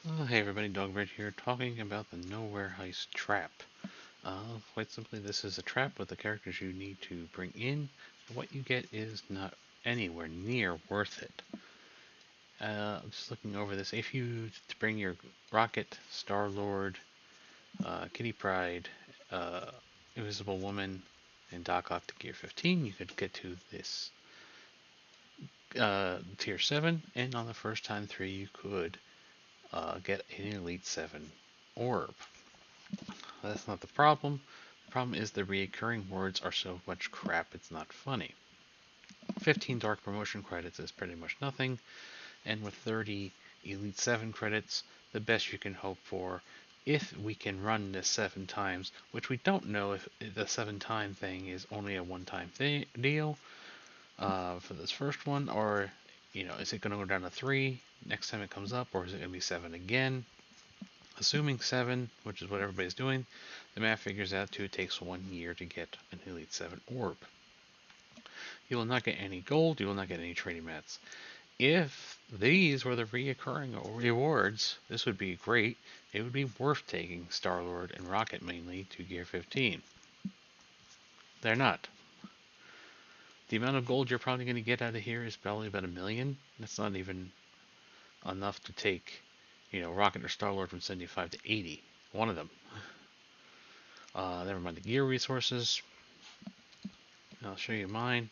Hey everybody, Dogbird here, talking about the Nowhere Heist trap. Quite simply, this is a trap with the characters you need to bring in. What you get is not anywhere near worth it. I'm just looking over this. If you bring your Rocket, Star-Lord, Kitty Pryde, uh, Invisible Woman, and Doc Ock to Gear 15, you could get to this Tier 7, and on the first time 3 you could get an Elite 7 orb. That's not the problem. The problem is the reoccurring words are so much crap it's not funny. 15 Dark Promotion credits is pretty much nothing, and with 30 Elite 7 credits, the best you can hope for, if we can run this 7 times, which we don't know if the 7 time thing is only a one-time deal for this first one, or is it going to go down to 3 next time it comes up, or is it going to be 7 again? Assuming 7, which is what everybody's doing, the math figures out to it takes 1 year to get an Elite 7 orb. You will not get any gold, you will not get any trading mats. If these were the reoccurring rewards, this would be great. It would be worth taking Star-Lord and Rocket mainly to Gear 15. They're not. The amount of gold you're probably going to get out of here is probably about 1,000,000. That's not even enough to take, Rocket or Star-Lord from 75 to 80. One of them. Never mind the gear resources. I'll show you mine.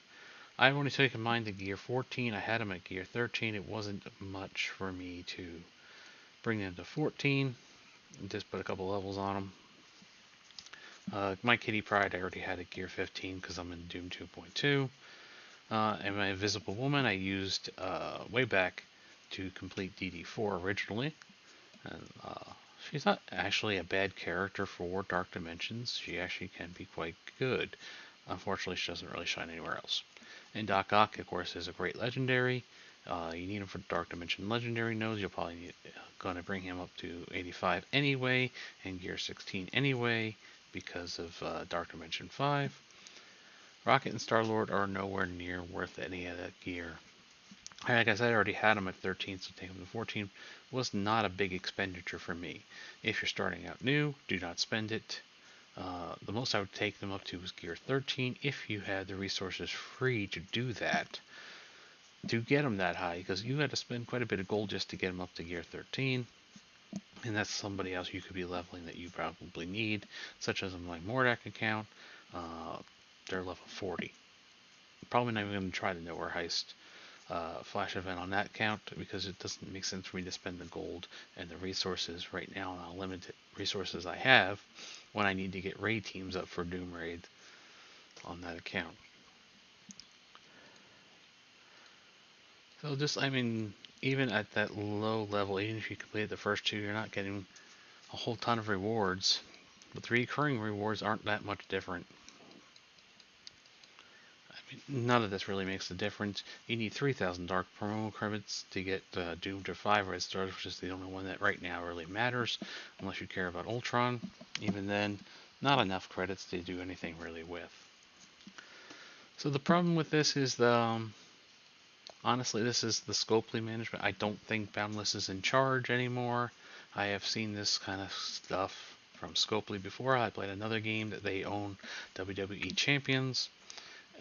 I've only taken mine to gear 14. I had them at gear 13. It wasn't much for me to bring them to 14. Just put a couple levels on them. My Kitty Pryde I already had at gear 15 because I'm in Doom 2.2. And my Invisible Woman I used way back to complete DD4 originally. And she's not actually a bad character for Dark Dimensions. She actually can be quite good. Unfortunately, she doesn't really shine anywhere else. And Doc Ock, of course, is a great legendary. You need him for Dark Dimension legendary nodes. You'll probably need going to bring him up to 85 anyway, and Gear 16 anyway, because of Dark Dimension 5. Rocket and Star-Lord are nowhere near worth any of that gear. Like I said, I already had them at 13, so taking them to 14 was not a big expenditure for me. If you're starting out new, do not spend it. The most I would take them up to was Gear 13 if you had the resources free to do that, to get them that high, because you had to spend quite a bit of gold just to get them up to Gear 13, and that's somebody else you could be leveling that you probably need, such as my Mordak account. They're level 40. Probably not even going to try the Knowhere Heist flash event on that account because it doesn't make sense for me to spend the gold and the resources right now on the limited resources I have when I need to get raid teams up for Doom Raid on that account. So even at that low level, even if you complete the first 2, you're not getting a whole ton of rewards. But the recurring rewards aren't that much different. None of this really makes a difference. You need 3,000 Dark Promo credits to get Doom to 5 Red Stars, which is the only one that right now really matters, unless you care about Ultron. Even then, not enough credits to do anything really with. So the problem with this is honestly, this is the Scopely management. I don't think Boundless is in charge anymore. I have seen this kind of stuff from Scopely before. I played another game that they own WWE Champions,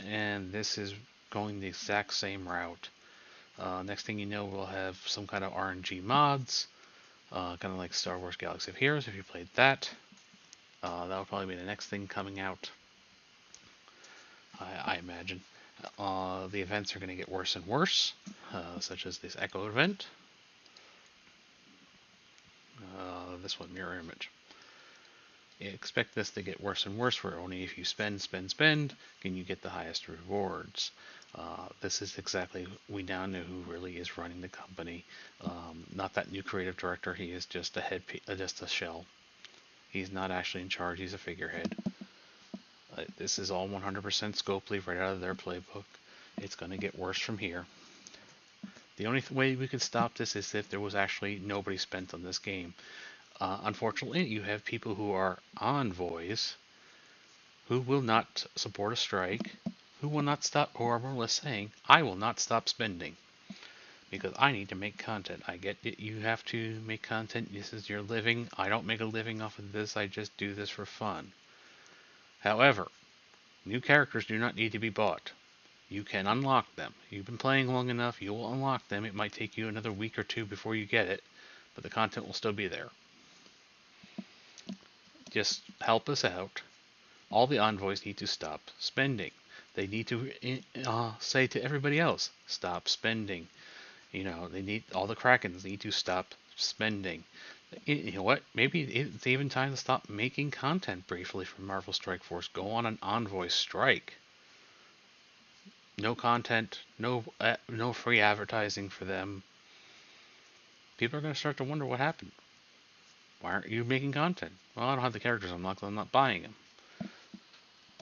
and this is going the exact same route. Next thing you know, we'll have some kind of RNG mods, kind of like Star Wars Galaxy of Heroes if you played that. That'll probably be the next thing coming out, I imagine. The events are going to get worse and worse, such as this Echo event. This one, Mirror Image. You expect this to get worse and worse, where only if you spend, can you get the highest rewards. This is exactly, we now know who really is running the company. Not that new creative director, he is just just a shell. He's not actually in charge, he's a figurehead. This is all 100% Scopely right out of their playbook. It's going to get worse from here. The only way we could stop this is if there was actually nobody spent on this game. Unfortunately, you have people who are envoys who will not support a strike, who will not stop, who are more or less saying, I will not stop spending. because I need to make content. I get it, you have to make content. This is your living. I don't make a living off of this. I just do this for fun. However, new characters do not need to be bought. You can unlock them. You've been playing long enough, you will unlock them. It might take you another week or two before you get it, but the content will still be there. Just help us out. All the envoys need to stop spending. They need to say to everybody else, stop spending. They need, all the Krakens need to stop spending. You know what? Maybe it's even time to stop making content briefly for Marvel Strike Force. Go on an envoy strike. No content, no free advertising for them. People are going to start to wonder what happened. Why aren't you making content? Well, I don't have the characters unlocked, so I'm not buying them.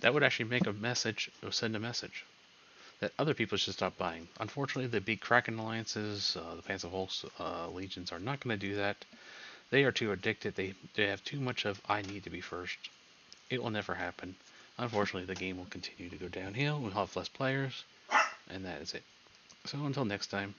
That would actually make a message, or send a message, that other people should stop buying. Unfortunately, the big Kraken alliances, the Panzer Volks legions are not going to do that. They are too addicted. They have too much of, I need to be first. It will never happen. Unfortunately, the game will continue to go downhill. We'll have less players, and that is it. So until next time.